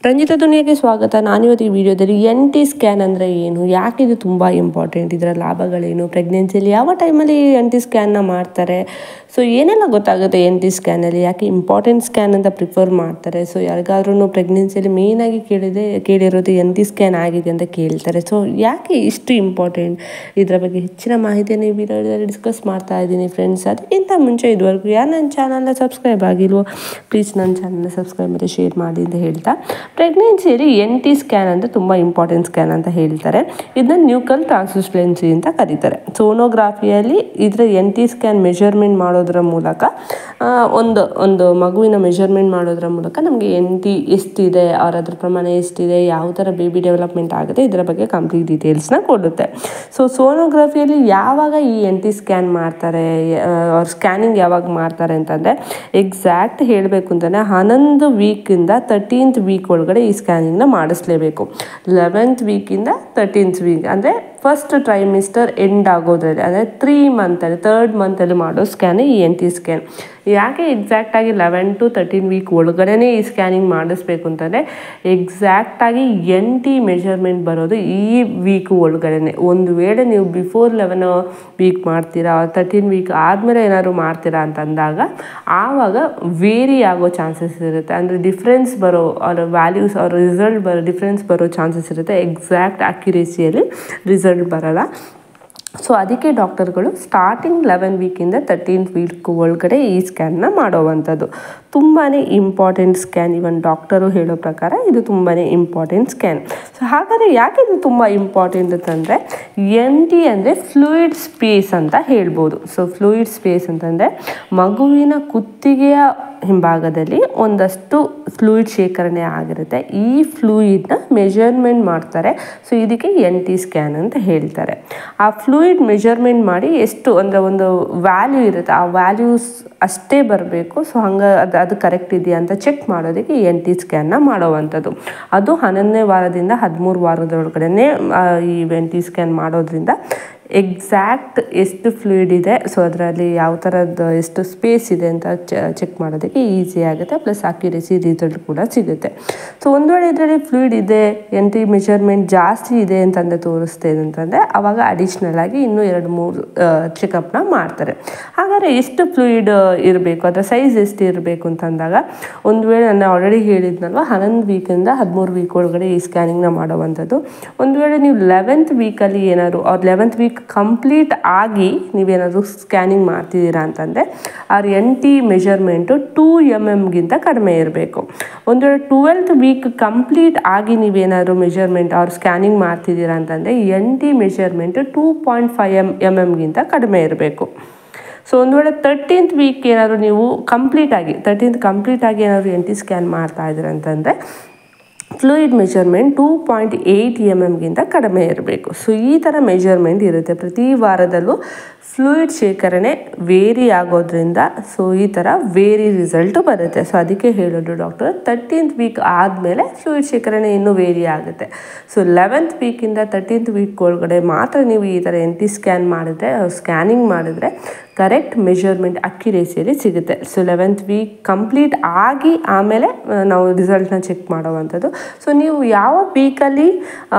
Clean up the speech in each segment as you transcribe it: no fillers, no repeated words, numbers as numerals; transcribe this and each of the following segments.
ರಂಜಿತಾ ದುನಿಯಾಗೆ ಸ್ವಾಗತ. ನಾನಿವತ್ತು ಈ ವಿಡಿಯೋದಲ್ಲಿ NT ಸ್ಕ್ಯಾನ್ ಅಂದರೆ ಏನು, ಯಾಕೆ ಇದು ತುಂಬ ಇಂಪಾರ್ಟೆಂಟ್, ಇದರ ಲಾಭಗಳೇನು, ಪ್ರೆಗ್ನೆನ್ಸಿಯಲ್ಲಿ ಯಾವ ಟೈಮಲ್ಲಿ NT ಸ್ಕ್ಯಾನ್ನ ಮಾಡ್ತಾರೆ, ಸೊ ಏನೆಲ್ಲ ಗೊತ್ತಾಗುತ್ತೆ NT ಸ್ಕ್ಯಾನಲ್ಲಿ, ಯಾಕೆ ಇಂಪಾರ್ಟೆಂಟ್ ಸ್ಕ್ಯಾನ್ ಅಂತ ಪ್ರಿಫರ್ ಮಾಡ್ತಾರೆ. ಸೊ ಯಾರಿಗಾದ್ರೂ ಪ್ರೆಗ್ನೆನ್ಸಿಯಲ್ಲಿ ಮೇಯ್ನಾಗಿ ಕೇಳಿರೋದು NT ಸ್ಕ್ಯಾನ್ ಆಗಿದೆ ಅಂತ ಕೇಳ್ತಾರೆ. ಸೊ ಯಾಕೆ ಇಷ್ಟು ಇಂಪಾರ್ಟೆಂಟ್, ಇದರ ಬಗ್ಗೆ ಹೆಚ್ಚಿನ ಮಾಹಿತಿಯನ್ನು ಈ ವಿಡಿಯೋದಲ್ಲಿ ಡಿಸ್ಕಸ್ ಮಾಡ್ತಾ ಇದ್ದೀನಿ ಫ್ರೆಂಡ್ಸ್. ಅದಕ್ಕಿಂತ ಮುಂಚೆ ಇದುವರೆಗೂ ಯಾರು ನನ್ನ ಚಾನಲ್ನ ಸಬ್ಸ್ಕ್ರೈಬ್ ಆಗಿಲ್ವೋ ಪ್ಲೀಸ್ ನನ್ನ ಚಾನಲ್ನ ಸಬ್ಸ್ಕ್ರೈಬ್ ಮತ್ತು ಶೇರ್ ಮಾಡಿ ಅಂತ ಹೇಳ್ತಾ, ಪ್ರೆಗ್ನೆನ್ಸಿಯಲ್ಲಿ NT ಸ್ಕ್ಯಾನ್ ಅಂದರೆ ತುಂಬ ಇಂಪಾರ್ಟೆಂಟ್ ಸ್ಕ್ಯಾನ್ ಅಂತ ಹೇಳ್ತಾರೆ. ಇದನ್ನ ನ್ಯೂಕಲ್ ಟ್ರಾನ್ಸ್ಲುಸೆನ್ಸಿ ಅಂತ ಕರೀತಾರೆ. ಸೋನೋಗ್ರಾಫಿಯಲ್ಲಿ ಇದರ NT ಸ್ಕ್ಯಾನ್ ಮೆಜರ್ಮೆಂಟ್ ಮಾಡೋದ್ರ ಮೂಲಕ ಒಂದು ಮಗುವಿನ ಮೆಜರ್ಮೆಂಟ್ ಮಾಡೋದ್ರ ಮೂಲಕ ನಮಗೆ NT ಎಷ್ಟಿದೆ, ಅದ್ರ ಪ್ರಮಾಣ ಎಷ್ಟಿದೆ, ಯಾವ ಥರ ಬೇಬಿ ಡೆವಲಪ್ಮೆಂಟ್ ಆಗುತ್ತೆ, ಇದರ ಬಗ್ಗೆ ಕಂಪ್ಲೀಟ್ ಡೀಟೇಲ್ಸ್ನ ಕೊಡುತ್ತೆ. ಸೊ ಸೋನೋಗ್ರಫಿಯಲ್ಲಿ ಯಾವಾಗ ಈ NT ಸ್ಕ್ಯಾನ್ ಮಾಡ್ತಾರೆ, ಅವ್ರ ಸ್ಕ್ಯಾನಿಂಗ್ ಯಾವಾಗ ಮಾಡ್ತಾರೆ ಅಂತಂದರೆ, ಎಕ್ಸಾಕ್ಟ್ ಹೇಳಬೇಕು ಅಂತಂದರೆ 11 ವೀಕಿಂದ 13th ವೀಕ್ ಒಳಗಡೆ ಈ ಸ್ಕ್ಯಾನಿಂಗ್ನ ಮಾಡಿಸ್ಲೇಬೇಕು. 11th ವೀಕಿಂದ 13th ವೀಕ್ ಅಂದರೆ ಫಸ್ಟ್ ಟ್ರೈಮಿಸ್ಟರ್ ಎಂಡ್ ಆಗೋದ್ರಲ್ಲಿ, ಅಂದರೆ 3 ಮಂತಲ್ಲಿ 3rd ಮಂತಲ್ಲಿ ಮಾಡೋ ಸ್ಕ್ಯಾನ್ ಈ NT ಸ್ಕ್ಯಾನ್. ಯಾಕೆ ಎಕ್ಸಾಕ್ಟಾಗಿ 11 to 13 ವೀಕ್ ಒಳಗಡೆ ಈ ಸ್ಕ್ಯಾನಿಂಗ್ ಮಾಡಿಸ್ಬೇಕು ಅಂತಂದರೆ, ಎಕ್ಸಾಕ್ಟಾಗಿ NT ಮೆಜರ್ಮೆಂಟ್ ಬರೋದು ಈ ವೀಕ್ ಒಳಗಡೆ. ಒಂದು ವೇಳೆ ನೀವು ಬಿಫೋರ್ 11 ವೀಕ್ ಮಾಡ್ತೀರಾ, 13 ವೀಕ್ ಆದಮೇಲೆ ಏನಾದ್ರು ಮಾಡ್ತೀರಾ ಅಂತಂದಾಗ ಆವಾಗ ವೇರಿ ಆಗೋ ಚಾನ್ಸಸ್ ಇರುತ್ತೆ. ಅಂದರೆ ಡಿಫ್ರೆನ್ಸ್ ಬರೋ ಅವ್ರ ವ್ಯಾಲ್ಯೂಸ್, ಅವ್ರ ರಿಸಲ್ಟ್ ಡಿಫ್ರೆನ್ಸ್ ಬರೋ ಚಾನ್ಸಸ್ ಇರುತ್ತೆ. ಎಕ್ಸಾಕ್ಟ್ ಅಕ್ಯುರೇಸಿಯಲ್ಲಿ ರಿಸಲ್ಟ್ ಬರೋಲ್ಲ. ಸೊ ಅದಕ್ಕೆ ಡಾಕ್ಟರ್ಗಳು ಸ್ಟಾರ್ಟಿಂಗ್ 11 ವೀಕಿಂದ 13th ವೀಕ್ ಒಳಗಡೆ ಈ ಸ್ಕ್ಯಾನ್ನ ಮಾಡೋವಂಥದ್ದು. ತುಂಬಾ ಇಂಪಾರ್ಟೆಂಟ್ ಸ್ಕ್ಯಾನ್. ಇವನ್ ಡಾಕ್ಟರು ಹೇಳೋ ಪ್ರಕಾರ ಇದು ತುಂಬಾ ಇಂಪಾರ್ಟೆಂಟ್ ಸ್ಕ್ಯಾನ್. ಸೊ ಹಾಗಾದರೆ ಯಾಕೆ ಇದು ತುಂಬ ಇಂಪಾರ್ಟೆಂಟ್ ಅಂತಂದರೆ, NT ಅಂದರೆ ಫ್ಲೂಯಿಡ್ ಸ್ಪೇಸ್ ಅಂತ ಹೇಳ್ಬೋದು. ಸೊ ಫ್ಲೂಯಿಡ್ ಸ್ಪೇಸ್ ಅಂತಂದರೆ ಮಗುವಿನ ಕುತ್ತಿಗೆಯ ಹಿಂಭಾಗದಲ್ಲಿ ಒಂದಷ್ಟು ಫ್ಲೂಯಿಡ್ ಶೇಖರಣೆ ಆಗಿರುತ್ತೆ. ಈ ಫ್ಲೂಯಿಡ್ನ ಮೆಜರ್ಮೆಂಟ್ ಮಾಡ್ತಾರೆ. ಸೊ ಇದಕ್ಕೆ NT ಸ್ಕ್ಯಾನ್ ಅಂತ ಹೇಳ್ತಾರೆ. ಆ ಫ್ಲೂಯಿಡ್ ಮೆಜರ್ಮೆಂಟ್ ಮಾಡಿ ಎಷ್ಟು ಅಂದರೆ ಒಂದು ವ್ಯಾಲ್ಯೂ ಇರುತ್ತೆ, ಆ ವ್ಯಾಲ್ಯೂಸ್ ಅಷ್ಟೇ ಬರಬೇಕು. ಸೊ ಹಂಗೆ ಅದು ಕರೆಕ್ಟ್ ಇದೆಯಾ ಅಂತ ಚೆಕ್ ಮಾಡೋದಕ್ಕೆ NT ಸ್ಕ್ಯಾನ್ನ ಮಾಡೋವಂಥದ್ದು. ಅದು 11ನೇ ವಾರದಿಂದ 13 ವಾರದೊಳಗಡೆ ಈ NT ಸ್ಕ್ಯಾನ್ ಮಾಡೋದ್ರಿಂದ ಎಕ್ಸಾಕ್ಟ್ ಎಷ್ಟು ಫ್ಲೂಯಿಡ್ ಇದೆ, ಸೊ ಅದರಲ್ಲಿ ಯಾವ ಥರದ್ದು ಎಷ್ಟು ಸ್ಪೇಸ್ ಇದೆ ಅಂತ ಚೆಕ್ ಮಾಡೋದಕ್ಕೆ ಈಸಿ ಆಗುತ್ತೆ. ಪ್ಲಸ್ ಅಕ್ಯುರೇಸಿ ರಿಸಲ್ಟ್ ಕೂಡ ಸಿಗುತ್ತೆ. ಸೊ ಒಂದು ವೇಳೆ ಇದರಲ್ಲಿ ಫ್ಲೂಯಿಡ್ ಇದೆ, NT ಮೆಜರ್ಮೆಂಟ್ ಜಾಸ್ತಿ ಇದೆ ಅಂತಂದರೆ ತೋರಿಸ್ತೇನೆ ಅಂತಂದರೆ ಆವಾಗ ಅಡಿಷ್ನಲ್ ಆಗಿ ಇನ್ನೂ 2-3 ಚೆಕಪ್ನ ಮಾಡ್ತಾರೆ. ಹಾಗಾದರೆ ಎಷ್ಟು ಫ್ಲೂಯಿಡ್ ಇರಬೇಕು, ಅದರ ಸೈಜ್ ಎಷ್ಟು ಇರಬೇಕು ಅಂತಂದಾಗ, ಒಂದು ವೇಳೆ ನಾನು ಆಲ್ರೆಡಿ ಹೇಳಿದ್ನಲ್ವ 11 ವೀಕಿಂದ 13 ವೀಕ್ ಒಳಗಡೆ ಈ ಸ್ಕ್ಯಾನಿಂಗ್ನ ಮಾಡೋವಂಥದ್ದು. ಒಂದು ವೇಳೆ ನೀವು 11th ವೀಕಲ್ಲಿ ಏನಾದ್ರು 11th ವೀಕ್ ಕಂಪ್ಲೀಟ್ ಆಗಿ ನೀವೇನಾದರೂ ಸ್ಕ್ಯಾನಿಂಗ್ ಮಾಡ್ತಿದ್ದೀರಾ ಅಂತಂದರೆ ಅವ್ರ NT ಮೆಜರ್ಮೆಂಟು 2 mm ಕಡಿಮೆ ಇರಬೇಕು. ಒಂದು ವೇಳೆ 12th ವೀಕ್ ಕಂಪ್ಲೀಟ್ ಆಗಿ ನೀವೇನಾದರೂ ಮೆಜರ್ಮೆಂಟ್ ಅವ್ರ ಸ್ಕ್ಯಾನಿಂಗ್ ಮಾಡ್ತಿದ್ದೀರಾ ಅಂತಂದರೆ NT ಮೆಜರ್ಮೆಂಟು 2.5 mm ಕಡಿಮೆ ಇರಬೇಕು. ಸೊ ಒಂದು ವೇಳೆ 13th ವೀಕ್ ಏನಾದರೂ ನೀವು ಕಂಪ್ಲೀಟ್ ಆಗಿ ಏನಾದರೂ NT ಸ್ಕ್ಯಾನ್ ಮಾಡ್ತಾ ಇದ್ದೀರ ಅಂತಂದರೆ ಫ್ಲೂಯಿಡ್ ಮೆಜರ್ಮೆಂಟ್ 2.8 mm ಕಡಿಮೆ ಇರಬೇಕು. ಸೊ ಈ ಥರ ಮೆಜರ್ಮೆಂಟ್ ಇರುತ್ತೆ. ಪ್ರತಿ ವಾರದಲ್ಲೂ ಫ್ಲೂಯಿಡ್ ಶೇಖರಣೆ ವೇರಿ ಆಗೋದ್ರಿಂದ ಸೊ ಈ ಥರ ವೇರಿ ರಿಸಲ್ಟು ಬರುತ್ತೆ. ಸೊ ಅದಕ್ಕೆ ಹೇಳೋದು ಡಾಕ್ಟರ್ 13th ವೀಕ್ ಆದಮೇಲೆ ಫ್ಲೂಯಿಡ್ ಶೇಖರಣೆ ಇನ್ನೂ ವೇರಿ ಆಗುತ್ತೆ. ಸೊ 11th ವೀಕಿಂದ 13th ವೀಕ್ ಒಳಗಡೆ ಮಾತ್ರ ನೀವು ಈ ಥರ NT ಸ್ಕ್ಯಾನಿಂಗ್ ಮಾಡಿದ್ರೆ ಕರೆಕ್ಟ್ ಮೆಜರ್ಮೆಂಟ್ ಅಕ್ಯುರೇಸಿಯಲ್ಲಿ ಸಿಗುತ್ತೆ. ಸೊ 11th ವೀಕ್ ಕಂಪ್ಲೀಟ್ ಆಗಿ ಆಮೇಲೆ ನಾವು ರಿಸಲ್ಟ್ನ ಚೆಕ್ ಮಾಡೋವಂಥದ್ದು. ಸೊ ನೀವು ಯಾವ ವೀಕಲ್ಲಿ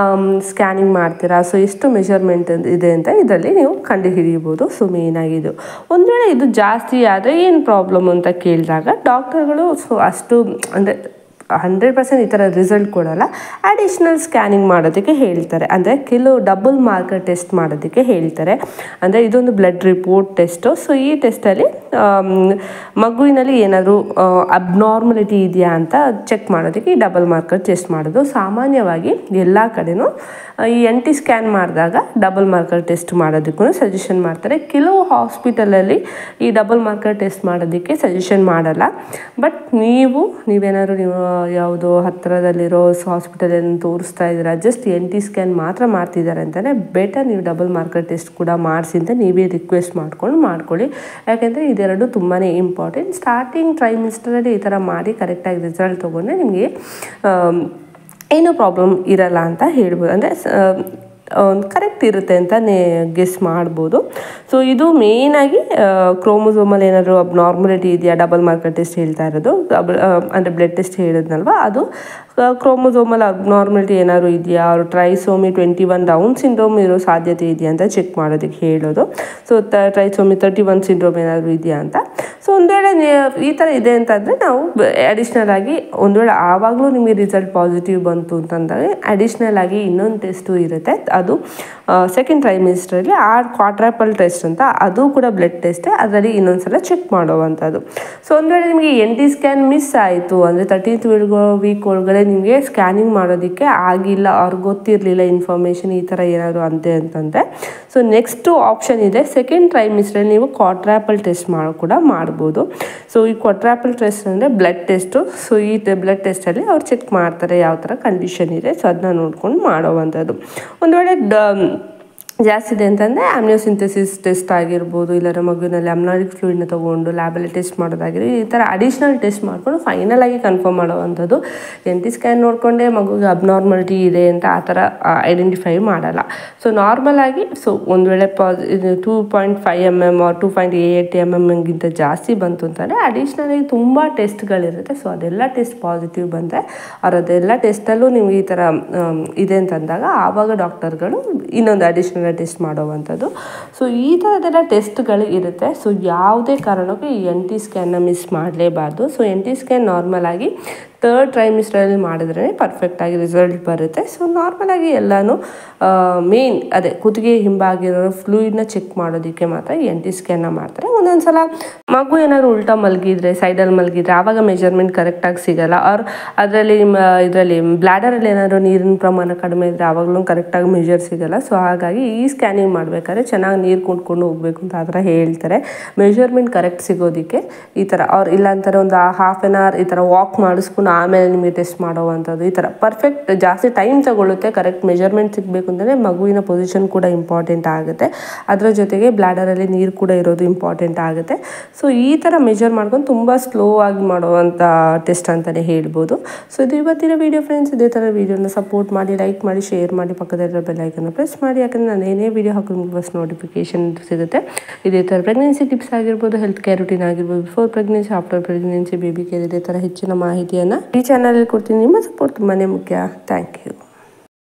ಸ್ಕ್ಯಾನಿಂಗ್ ಮಾಡ್ತೀರಾ, ಸೊ ಎಷ್ಟು ಮೆಜರ್ಮೆಂಟ್ ಇದೆ ಅಂತ ಇದರಲ್ಲಿ ನೀವು ಕಂಡುಹಿಡಿಯಬಹುದು. ಸೊ ಮೇಯ್ನಾಗಿದ್ದು ಒಂದು ವೇಳೆ ಇದು ಜಾಸ್ತಿ ಆದರೆ ಏನು ಪ್ರಾಬ್ಲಮ್ ಅಂತ ಕೇಳಿದಾಗ ಡಾಕ್ಟರ್ಗಳು ಸೊ ಅಷ್ಟು ಅಂದರೆ 100% ಈ ಥರ ರಿಸಲ್ಟ್ ಕೊಡೋಲ್ಲ. ಅಡಿಷ್ನಲ್ ಸ್ಕ್ಯಾನಿಂಗ್ ಮಾಡೋದಕ್ಕೆ ಹೇಳ್ತಾರೆ. ಅಂದರೆ ಕೆಲವು ಡಬಲ್ ಮಾರ್ಕರ್ ಟೆಸ್ಟ್ ಮಾಡೋದಕ್ಕೆ ಹೇಳ್ತಾರೆ. ಅಂದರೆ ಇದೊಂದು ಬ್ಲಡ್ ರಿಪೋರ್ಟ್ ಟೆಸ್ಟು. ಸೊ ಈ ಟೆಸ್ಟಲ್ಲಿ ಮಗುವಿನಲ್ಲಿ ಏನಾದರೂ ಅಬ್ನಾರ್ಮಲಿಟಿ ಇದೆಯಾ ಅಂತ ಚೆಕ್ ಮಾಡೋದಕ್ಕೆ ಈ ಡಬಲ್ ಮಾರ್ಕರ್ ಟೆಸ್ಟ್ ಮಾಡೋದು. ಸಾಮಾನ್ಯವಾಗಿ ಎಲ್ಲ ಕಡೆನೂ ಈ NT ಸ್ಕ್ಯಾನ್ ಮಾಡಿದಾಗ ಡಬಲ್ ಮಾರ್ಕರ್ ಟೆಸ್ಟ್ ಮಾಡೋದಕ್ಕೂ ಸಜೆಷನ್ ಮಾಡ್ತಾರೆ. ಕೆಲವು ಹಾಸ್ಪಿಟಲಲ್ಲಿ ಈ ಡಬಲ್ ಮಾರ್ಕರ್ ಟೆಸ್ಟ್ ಮಾಡೋದಕ್ಕೆ ಸಜೆಷನ್ ಮಾಡಲ್ಲ. ಬಟ್ ನೀವೇನಾದ್ರು ಯಾವುದೋ ಹತ್ತಿರದಲ್ಲಿರೋ ಹಾಸ್ಪಿಟಲಲ್ಲಿ ತೋರಿಸ್ತಾ ಇದ್ದೀರಾ, ಜಸ್ಟ್ NT ಸ್ಕ್ಯಾನ್ ಮಾತ್ರ ಮಾಡ್ತಿದ್ದಾರೆ ಅಂತಲೇ ಬೆಟರ್ ನೀವು ಡಬಲ್ ಮಾರ್ಕರ್ ಟೆಸ್ಟ್ ಕೂಡ ಮಾಡಿಸಿ ಅಂತ ನೀವೇ ರಿಕ್ವೆಸ್ಟ್ ಮಾಡ್ಕೊಳ್ಳಿ. ಯಾಕೆಂದರೆ ಇದೆರಡು ತುಂಬಾ ಇಂಪಾರ್ಟೆಂಟ್. ಸ್ಟಾರ್ಟಿಂಗ್ ಟ್ರೈಮಿಸ್ಟರಲ್ಲಿ ಈ ಥರ ಮಾಡಿ ಕರೆಕ್ಟಾಗಿ ರಿಸಲ್ಟ್ ತೊಗೊಂಡ್ರೆ ನಿಮಗೆ ಏನೂ ಪ್ರಾಬ್ಲಮ್ ಇರಲ್ಲ ಅಂತ ಹೇಳ್ಬೋದು. ಅಂದರೆ ಕರೆಕ್ಟ್ ಇರುತ್ತೆ ಅಂತ ಗೆಸ್ ಮಾಡ್ಬೋದು. ಸೊ ಇದು ಮೇಯ್ನಾಗಿ ಕ್ರೋಮೋಸೋಮಲ್ಲಿ ಏನಾದರೂ ಅಬ್ನಾರ್ಮಲಿಟಿ ಇದೆಯಾ, ಡಬಲ್ ಮಾರ್ಕರ್ ಟೆಸ್ಟ್ ಹೇಳ್ತಾ ಇರೋದು. ಅಂದರೆ ಬ್ಲಡ್ ಟೆಸ್ಟ್ ಹೇಳಿದ್ನಲ್ವ, ಅದು ಕ್ರೋಮೋಸೋಮಲ್ ಅಬ್ನಾರ್ಮಲಿಟಿ ಏನಾದ್ರು ಇದೆಯಾ, ಅವ್ರು ಟ್ರೈಸೋಮಿ 21 ಡೌನ್ ಸಿಂಡ್ರೋಮ್ ಇರೋ ಸಾಧ್ಯತೆ ಇದೆಯಾ ಅಂತ ಚೆಕ್ ಮಾಡೋದಕ್ಕೆ ಹೇಳೋದು. ಸೊ ಟ್ರೈಸೋಮಿ 31 ಸಿಂಡ್ರೋಮ್ ಏನಾದರೂ ಇದೆಯಾ ಅಂತ. ಸೊ ಒಂದು ವೇಳೆ ಈ ಥರ ಇದೆ ಅಂತಂದರೆ ನಾವು ಅಡಿಷ್ನಲ್ ಆಗಿ ಒಂದು ವೇಳೆ ಆವಾಗಲೂ ನಿಮಗೆ ರಿಸಲ್ಟ್ ಪಾಸಿಟಿವ್ ಬಂತು ಅಂತಂದಾಗ ಅಡಿಷ್ನಲ್ ಆಗಿ ಇನ್ನೊಂದು ಟೆಸ್ಟು ಇರುತ್ತೆ. ಅದು ಸೆಕೆಂಡ್ ಟ್ರೈಮಿಸ್ಟ್ರಲ್ಲಿ ಕ್ವಾಡ್ರಪಲ್ ಟೆಸ್ಟ್ ಅಂತ, ಅದು ಕೂಡ ಬ್ಲಡ್ ಟೆಸ್ಟೇ, ಅದರಲ್ಲಿ ಇನ್ನೊಂದ್ಸಲ ಚೆಕ್ ಮಾಡುವಂಥದ್ದು. ಸೊ ಒಂದು ವೇಳೆ ನಿಮಗೆ NT ಸ್ಕ್ಯಾನ್ ಮಿಸ್ ಆಯಿತು ಅಂದರೆ 13th ವೀಕ್ ಒಳಗಡೆ ನಿಮಗೆ ಸ್ಕ್ಯಾನಿಂಗ್ ಮಾಡೋದಕ್ಕೆ ಆಗಿಲ್ಲ, ಅವ್ರಿಗೆ ಗೊತ್ತಿರಲಿಲ್ಲ ಇನ್ಫಾರ್ಮೇಷನ್ ಈ ಥರ ಏನಾದರೂ ಅಂತೆ ಅಂತಂದರೆ, ಸೊ ನೆಕ್ಸ್ಟು ಆಪ್ಷನ್ ಇದೆ ಸೆಕೆಂಡ್ ಟ್ರೈಮಿಸ್ಟ್ರಲ್ಲಿ ನೀವು ಕ್ವಾಡ್ರಪಲ್ ಟೆಸ್ಟ್ ಕೂಡ ಮಾಡ್ಬೋದು. ಸೊ ಈ ಕ್ವಾಡ್ರಪಲ್ ಟೆಸ್ಟ್ ಅಂದರೆ ಬ್ಲಡ್ ಟೆಸ್ಟು. ಸೊ ಈ ಬ್ಲಡ್ ಟೆಸ್ಟಲ್ಲಿ ಅವ್ರು ಚೆಕ್ ಮಾಡ್ತಾರೆ ಯಾವ ಥರ ಕಂಡೀಷನ್ ಇದೆ, ಸೊ ಅದನ್ನ ನೋಡ್ಕೊಂಡು ಮಾಡೋವಂಥದ್ದು. ಒಂದು ವೇಳೆ ಜಾಸ್ತಿ ಇದೆ ಅಂತಂದರೆ ಆಮ್ನಿಯೋಸಿಂಥೆಸಿಸ್ ಟೆಸ್ಟ್ ಆಗಿರ್ಬೋದು, ಇಲ್ಲರ ಮಗುವಿನಲ್ಲಿ ಅಮ್ನಾಟಿಕ್ ಫ್ಲೂಯಿಡ್ನ ತೊಗೊಂಡು ಲ್ಯಾಬಲ್ಲಿ ಟೆಸ್ಟ್ ಮಾಡೋದಾಗಿರಿ, ಈ ಥರ ಅಡಿಷ್ನಲ್ ಟೆಸ್ಟ್ ಮಾಡಿಕೊಂಡು ಫೈನಲ್ ಆಗಿ ಕನ್ಫರ್ಮ್ ಮಾಡೋವಂಥದ್ದು. NT ಸ್ಕ್ಯಾನ್ ನೋಡಿಕೊಂಡೇ ಮಗುಗೆ ಅಬ್ನಾರ್ಮಲಿಟಿ ಇದೆ ಅಂತ ಆ ಥರ ಐಡೆಂಟಿಫೈ ಮಾಡಲ್ಲ. ಸೊ ನಾರ್ಮಲ್ ಆಗಿ ಸೊ ಒಂದು ವೇಳೆ 2.5 mm or 2.88 mm ಜಾಸ್ತಿ ಬಂತು ಅಂತಂದರೆ ಅಡಿಷ್ನಲ್ ಆಗಿ ತುಂಬ ಟೆಸ್ಟ್ಗಳಿರುತ್ತೆ. ಸೊ ಅದೆಲ್ಲ ಟೆಸ್ಟ್ ಪಾಸಿಟಿವ್ ಬಂದರೆ ಅದೆಲ್ಲ ಟೆಸ್ಟಲ್ಲೂ ನೀವು ಈ ಥರ ಇದೆ ಅಂತಂದಾಗ ಆವಾಗ ಡಾಕ್ಟರ್ಗಳು ಇನ್ನೊಂದು ಅಡಿಷ್ನಲ್ ಟೆಸ್ಟ್ ಮಾಡೋವಂಥದ್ದು. ಸೊ ಈ ಥರದೆಲ್ಲ ಟೆಸ್ಟ್ಗಳು ಇರುತ್ತೆ. ಸೊ ಯಾವುದೇ ಕಾರಣಕ್ಕೂ ಈ NT ಸ್ಕ್ಯಾನ್ನ ಮಿಸ್ ಮಾಡಲೇಬಾರ್ದು. ಸೊ NT ಸ್ಕ್ಯಾನ್ ನಾರ್ಮಲ್ ಆಗಿ ಥರ್ಡ್ ಟ್ರೈಮಿಸ್ಟ್ರಲ್ಲಿ ಮಾಡಿದ್ರೆ ಪರ್ಫೆಕ್ಟಾಗಿ ರಿಸಲ್ಟ್ ಬರುತ್ತೆ. ಸೊ ನಾರ್ಮಲಾಗಿ ಎಲ್ಲನೂ ಮೇನ್ ಅದೇ ಕುತ್ತಿಗೆ ಹಿಂಬಾಗಿರೋ ಫ್ಲೂಯಿಡ್ನ ಚೆಕ್ ಮಾಡೋದಕ್ಕೆ ಮಾತ್ರ NT ಸ್ಕ್ಯಾನ್ನ ಮಾಡ್ತಾರೆ. ಒಂದೊಂದು ಸಲ ಮಗು ಏನಾದ್ರು ಉಲ್ಟಾ ಮಲಗಿದ್ರೆ, ಸೈಡಲ್ಲಿ ಮಲಗಿದ್ರೆ ಆವಾಗ ಮೆಜರ್ಮೆಂಟ್ ಕರೆಕ್ಟಾಗಿ ಸಿಗಲ್ಲ. ಅವ್ರು ಇದರಲ್ಲಿ ಬ್ಲ್ಯಾಡರಲ್ಲಿ ಏನಾದರೂ ನೀರಿನ ಪ್ರಮಾಣ ಕಡಿಮೆ ಇದ್ದರೆ ಆವಾಗಲೂ ಕರೆಕ್ಟಾಗಿ ಮೆಜರ್ ಸಿಗಲ್ಲ. ಸೊ ಹಾಗಾಗಿ ಈ ಸ್ಕ್ಯಾನಿಂಗ್ ಮಾಡಬೇಕಾದ್ರೆ ಚೆನ್ನಾಗಿ ನೀರು ಕುಡ್ಕೊಂಡು ಹೋಗಬೇಕು ಅಂತ ಆ ಥರ ಹೇಳ್ತಾರೆ. ಮೆಜರ್ಮೆಂಟ್ ಕರೆಕ್ಟ್ ಸಿಗೋದಕ್ಕೆ ಈ ಥರ ಅವ್ರು ಇಲ್ಲ ಅಂತಾರೆ ಒಂದು ಹಾಫ್ ಆನ್ ಅವರ್ ಈ ಥರ ವಾಕ್ ಮಾಡಿಸ್ಕೊಂಡು ಆಮೇಲೆ ನಿಮಗೆ ಟೆಸ್ಟ್ ಮಾಡೋವಂಥದ್ದು. ಈ ಥರ ಪರ್ಫೆಕ್ಟ್ ಜಾಸ್ತಿ ಟೈಮ್ ತಗೊಳ್ಳುತ್ತೆ. ಕರೆಕ್ಟ್ ಮೆಜರ್ಮೆಂಟ್ ಸಿಗಬೇಕು ಅಂತಂದರೆ ಮಗುವಿನ ಪೊಸಿಷನ್ ಕೂಡ ಇಂಪಾರ್ಟೆಂಟ್ ಆಗುತ್ತೆ. ಅದರ ಜೊತೆಗೆ ಬ್ಲ್ಯಾಡರಲ್ಲಿ ನೀರು ಕೂಡ ಇರೋದು ಇಂಪಾರ್ಟೆಂಟ್ ಆಗುತ್ತೆ. ಸೊ ಈ ಥರ ಮೆಜರ್ ಮಾಡ್ಕೊಂಡು ತುಂಬ ಸ್ಲೋ ಆಗಿ ಮಾಡುವಂಥ ಟೆಸ್ಟ್ ಅಂತಲೇ ಹೇಳ್ಬೋದು. ಸೊ ಇದು ಇವತ್ತಿನ ವೀಡಿಯೋ ಫ್ರೆಂಡ್ಸ್. ಇದೇ ಥರ ವೀಡಿಯೋನ ಸಪೋರ್ಟ್ ಮಾಡಿ, ಲೈಕ್ ಮಾಡಿ, ಶೇರ್ ಮಾಡಿ, ಪಕ್ಕದಲ್ಲಿರೋ ಬೆಲ್ ಐಕನ್ನ ಪ್ರೆಸ್ ಮಾಡಿ. ಯಾಕಂದರೆ ನಾನು ಏನೇ ವೀಡಿಯೋ ಹಾಕಿದ್ರು ಫಸ್ಟ್ ನೋಟಿಫಿಕೇಶನ್ ಸಿಗುತ್ತೆ. ಇದೇ ಥರ ಪ್ರೆಗ್ನೆನ್ಸಿ ಟಿಪ್ಸ್ ಆಗಿರ್ಬೋದು, ಹೆಲ್ತ್ ಕೇರ್ ರೂಟೀನ್ ಆಗಿರ್ಬೋದು, before pregnancy, after pregnancy, baby care, ಇದೇ ಥರ ಹೆಚ್ಚಿನ ಮಾಹಿತಿಯನ್ನು ಈ ಚಾನಲಲ್ಲಿ ಕೊಡ್ತೀನಿ. ನಿಮ್ಮ ಸಪೋರ್ಟ್ ತುಂಬಾ ಮುಖ್ಯ. Thank you.